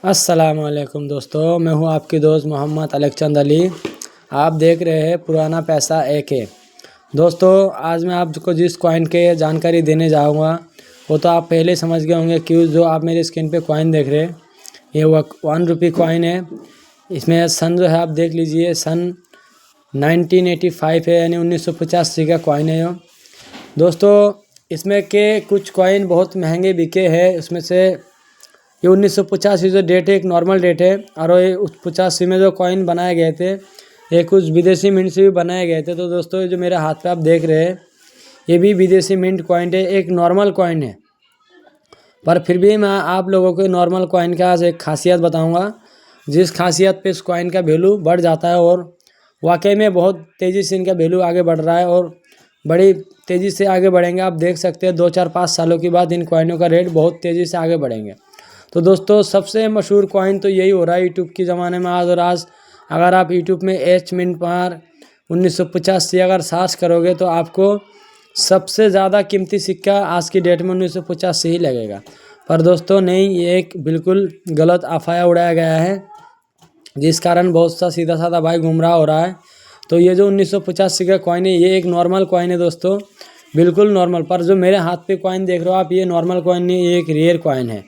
अस्सलामुअलैकुम दोस्तों, मैं हूं आपकी दोस्त मोहम्मद अलकचंद अली। आप देख रहे हैं पुराना पैसा AK। दोस्तों, आज मैं आपको जिस कॉइन के जानकारी देने जाऊंगा वो तो आप पहले समझ गए होंगे, क्यों जो आप मेरे स्क्रीन पे कॉइन देख रहे हैं ये ₹1 कॉइन है। इसमें सन जो है आप देख लीजिए, सन 1985 है, यानी 1985 का कॉइन है ये। दोस्तों, इसमें के कुछ कॉइन बहुत महंगे बिके हैं। उसमें से ये 1985 जो डेट है एक नॉर्मल डेट है, और ये 85 में जो कॉइन बनाए गए थे ये कुछ विदेशी मिंट से भी बनाए गए थे। तो दोस्तों, ये जो मेरे हाथ पे आप देख रहे हैं ये भी विदेशी मिंट कॉइन है, एक नॉर्मल कॉइन है। पर फिर भी मैं आप लोगों को नॉर्मल कॉइन का आज एक खासियत बताऊंगा, जिस खासियत पे इस कॉइन का वैल्यू बढ़ जाता है, और वाकई में बहुत तेज़ी से इनका वैल्यू आगे बढ़ रहा है और बड़ी तेज़ी से आगे बढ़ेंगे। आप देख सकते हैं 2, 4, 5 सालों के बाद इन कॉइनों का रेट बहुत तेज़ी से आगे बढ़ेंगे। तो दोस्तों, सबसे मशहूर कॉइन तो यही हो रहा है यूट्यूब के ज़माने में आज। और आज अगर आप यूट्यूब में H मिंट मार 1985 अगर सर्च करोगे तो आपको सबसे ज़्यादा कीमती सिक्का आज की डेट में 1985 ही लगेगा। पर दोस्तों नहीं, ये एक बिल्कुल गलत अफवाह उड़ाया गया है, जिस कारण बहुत सा सीधा साधा भाई गुमराह हो रहा है। तो ये जो 1985 का कॉइन है ये एक नॉर्मल कॉइन है दोस्तों, बिल्कुल नॉर्मल। पर जो मेरे हाथ पे कॉइन देख रहे हो आप, ये नॉर्मल कॉइन नहीं, ये एक रेयर कॉइन है।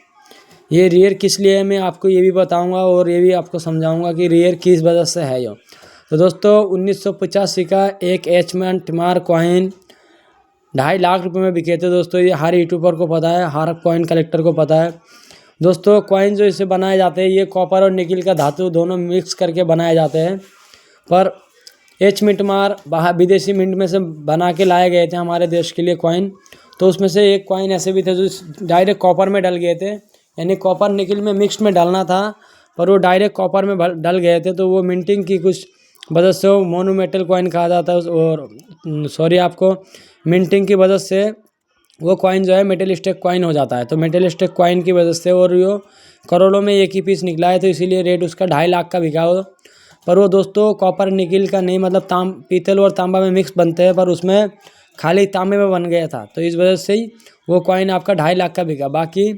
ये रेयर किस लिए है मैं आपको ये भी बताऊंगा, और ये भी आपको समझाऊंगा कि रेयर किस वजह से है ये। तो दोस्तों, 1985 का एक H मिंट मार कॉइन 2.5 लाख रुपए में बिके थे। दोस्तों, ये हर यूट्यूबर को पता है, हर कॉइन कलेक्टर को पता है। दोस्तों, कॉइन जो इसे बनाए जाते हैं ये कॉपर और निकिल का धातु दोनों मिक्स करके बनाए जाते हैं। पर H मिंट मार बाहर विदेशी मिंट में से बना के लाए गए थे हमारे देश के लिए कॉइन। तो उसमें से एक कॉइन ऐसे भी थे जो डायरेक्ट कॉपर में डल गए थे, यानी कॉपर निकिल में मिक्स में डालना था, पर वो डायरेक्ट कॉपर में डल गए थे। तो वो मिंटिंग की कुछ वजह से वो मोनूमेटल कॉइन कहा जाता है, और सॉरी आपको मिंटिंग की वजह से वो कॉइन जो है मेटलिस्टिक कॉइन हो जाता है। तो मेटलिस्टिक कॉइन की वजह से, और वो करोड़ों में एक ही पीस निकला है, तो इसीलिए रेट उसका 2.5 लाख का बिका हो। पर वो दोस्तों कॉपर निकिल का नहीं, मतलब पीतल और तांबा में मिक्स बनते हैं, पर उसमें खाली तांबे में बन गया था। तो इस वजह से ही वो कॉइन आपका 2.5 लाख का बिका। बाकी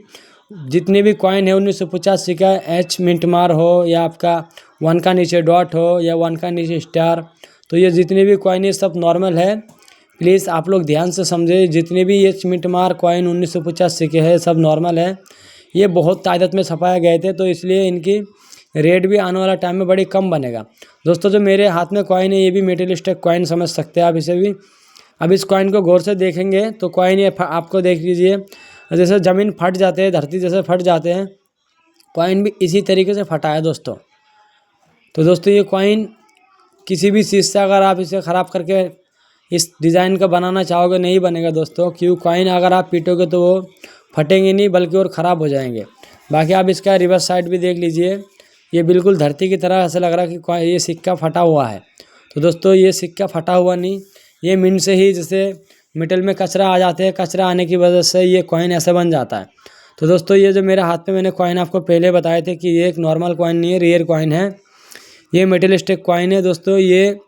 जितने भी कॉइन है 1985 का H मिंट मार हो, या आपका 1 का नीचे डॉट हो, या 1 का नीचे स्टार, तो ये जितने भी कॉइन है सब नॉर्मल है। प्लीज़ आप लोग ध्यान से समझे, जितने भी H मिंट मार कॉइन 1985 के है सब नॉर्मल है। ये बहुत तादाद में छपाए गए थे, तो इसलिए इनकी रेट भी आने वाला टाइम में बड़ी कम बनेगा। दोस्तों, जो मेरे हाथ में कॉइन है ये भी मेटलिस्टिक कॉइन समझ सकते हैं आप इसे भी। अब इस कॉइन को गौर से देखेंगे तो कॉइन ये आपको देख लीजिए, जैसे ज़मीन फट जाते हैं, धरती जैसे फट जाते हैं, कॉइन भी इसी तरीके से फटा है दोस्तों। तो दोस्तों, ये कॉइन किसी भी चीज़ से अगर आप इसे ख़राब करके इस डिज़ाइन का बनाना चाहोगे नहीं बनेगा दोस्तों, क्यों कॉइन अगर आप पीटोगे तो वो फटेंगे नहीं बल्कि और ख़राब हो जाएंगे। बाकी आप इसका रिवर्स साइड भी देख लीजिए, ये बिल्कुल धरती की तरह ऐसा लग रहा है कि ये सिक्का फटा हुआ है। तो दोस्तों, ये सिक्का फटा हुआ नहीं, ये मिंट से ही जैसे मेटल में कचरा आ जाते हैं, कचरा आने की वजह से ये कॉइन ऐसे बन जाता है। तो दोस्तों, ये जो मेरे हाथ पे मैंने कॉइन आपको पहले बताए थे कि ये एक नॉर्मल कॉइन नहीं है, रेयर कॉइन है, ये मेटलिस्टिक कॉइन है। दोस्तों, ये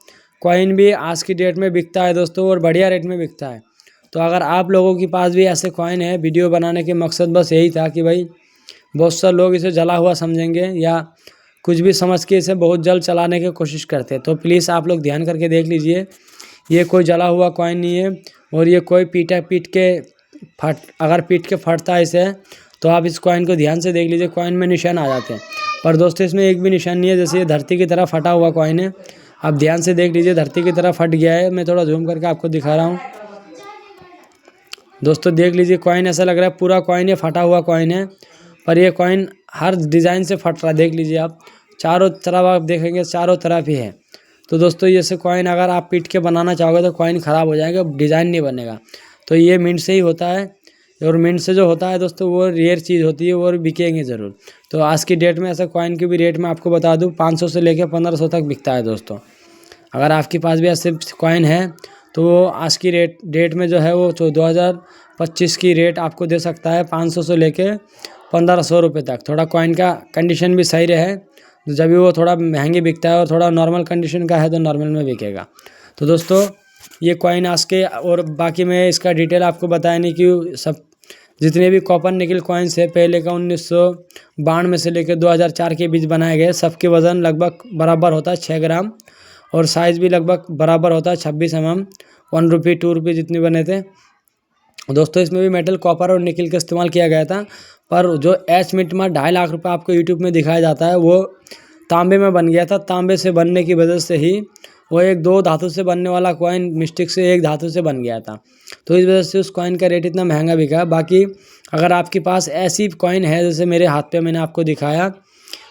कॉइन भी आज की डेट में बिकता है दोस्तों, और बढ़िया रेट में बिकता है। तो अगर आप लोगों के पास भी ऐसे कॉइन है, वीडियो बनाने के मकसद बस यही था कि भाई बहुत से लोग इसे जला हुआ समझेंगे या कुछ भी समझ के इसे बहुत जल्द चलाने की कोशिश करते हैं। तो प्लीज़ आप लोग ध्यान करके देख लीजिए, ये कोई जला हुआ कॉइन नहीं है, और ये कोई अगर पीट के फटता है इसे, तो आप इस कॉइन को ध्यान से देख लीजिए, कॉइन में निशान आ जाते हैं। पर दोस्तों, इसमें एक भी निशान नहीं है, जैसे ये धरती की तरह फटा हुआ कॉइन है। आप ध्यान से देख लीजिए, धरती की तरह फट गया है। मैं थोड़ा जूम करके आपको दिखा रहा हूँ। दोस्तों, देख लीजिए, कॉइन ऐसा लग रहा है पूरा कॉइन ये फटा हुआ कॉइन है, पर ये कॉइन हर डिज़ाइन से फट रहा है। देख लीजिए आप, चारों तरफ आप देखेंगे चारों तरफ ही है। तो दोस्तों, ये से कॉइन अगर आप पीट के बनाना चाहोगे तो कॉइन ख़राब हो जाएगा, डिज़ाइन नहीं बनेगा। तो ये मिंट से ही होता है, और मिंट से जो होता है दोस्तों वो रेयर चीज़ होती है, वो बिकेंगे ज़रूर। तो आज की डेट में ऐसा कॉइन की भी रेट मैं आपको बता दूँ 500 से लेकर 1500 तक बिकता है दोस्तों। अगर आपके पास भी ऐसे कॉइन है तो वो आज की डेट में जो है वो 2025 की रेट आपको दे सकता है 500 से लेकर 1500 रुपये तक। थोड़ा कॉइन का कंडीशन भी सही रहे, जब भी वो थोड़ा महंगी बिकता है, और थोड़ा नॉर्मल कंडीशन का है तो नॉर्मल में बिकेगा। तो दोस्तों, ये कॉइन आज के, और बाकी मैं इसका डिटेल आपको बताया नहीं, कि सब जितने भी कॉपर निकल कॉइन्स है पहले का 1992 से लेकर 2004 के बीच बनाए गए, सबके वज़न लगभग बराबर होता है 6 ग्राम और साइज़ भी लगभग बराबर होता है 26 mm। 1 रुपये 2 रुपये जितने बने थे दोस्तों। इसमें भी मेटल कॉपर और निकल का इस्तेमाल किया गया था, पर जो एच मिट में 2.5 लाख रुपये आपको यूट्यूब में दिखाया जाता है वो तांबे में बन गया था। तांबे से बनने की वजह से ही वो एक 2 धातु से बनने वाला कॉइन मिस्टेक से 1 धातु से बन गया था, तो इस वजह से उस कॉइन का रेट इतना महंगा बिका। बाकी अगर आपके पास ऐसी कॉइन है जैसे मेरे हाथ पे मैंने आपको दिखाया,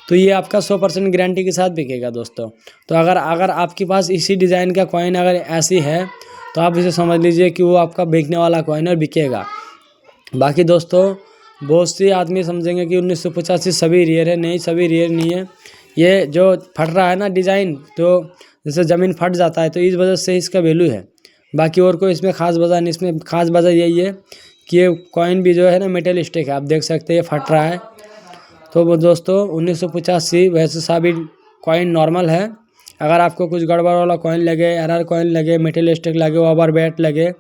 तो ये आपका 100% गारंटी के साथ बिकेगा दोस्तों। तो अगर आपके पास इसी डिज़ाइन का कॉइन अगर ऐसी है तो आप इसे समझ लीजिए कि वो आपका बिकने वाला कॉइन और बिकेगा। बाकी दोस्तों बहुत सी आदमी समझेंगे कि 1985 सभी रियल है, नहीं सभी रियल नहीं है। ये जो फट रहा है ना डिज़ाइन, तो जैसे ज़मीन फट जाता है तो इस वजह से इसका वैल्यू है, बाकी और कोई इसमें ख़ास वजह नहीं। इसमें ख़ास वजह यही है कि ये कॉइन भी जो है ना मेटल स्टिक है, आप देख सकते हैं ये फट रहा है। तो वो दोस्तों 1985 वैसे सभी कॉइन नॉर्मल है। अगर आपको कुछ गड़बड़ वाला कॉइन लगे, एरर कॉइन लगे, मेटल स्टिक लगे, ओवर बैट लगे,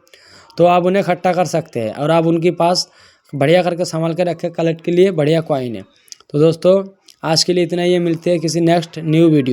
तो आप उन्हें इकट्ठा कर सकते हैं और आप उनके पास बढ़िया करके संभाल के रखें, कलेक्ट के लिए बढ़िया कॉइन है। तो दोस्तों आज के लिए इतना ही, मिलते हैं किसी नेक्स्ट न्यू वीडियो।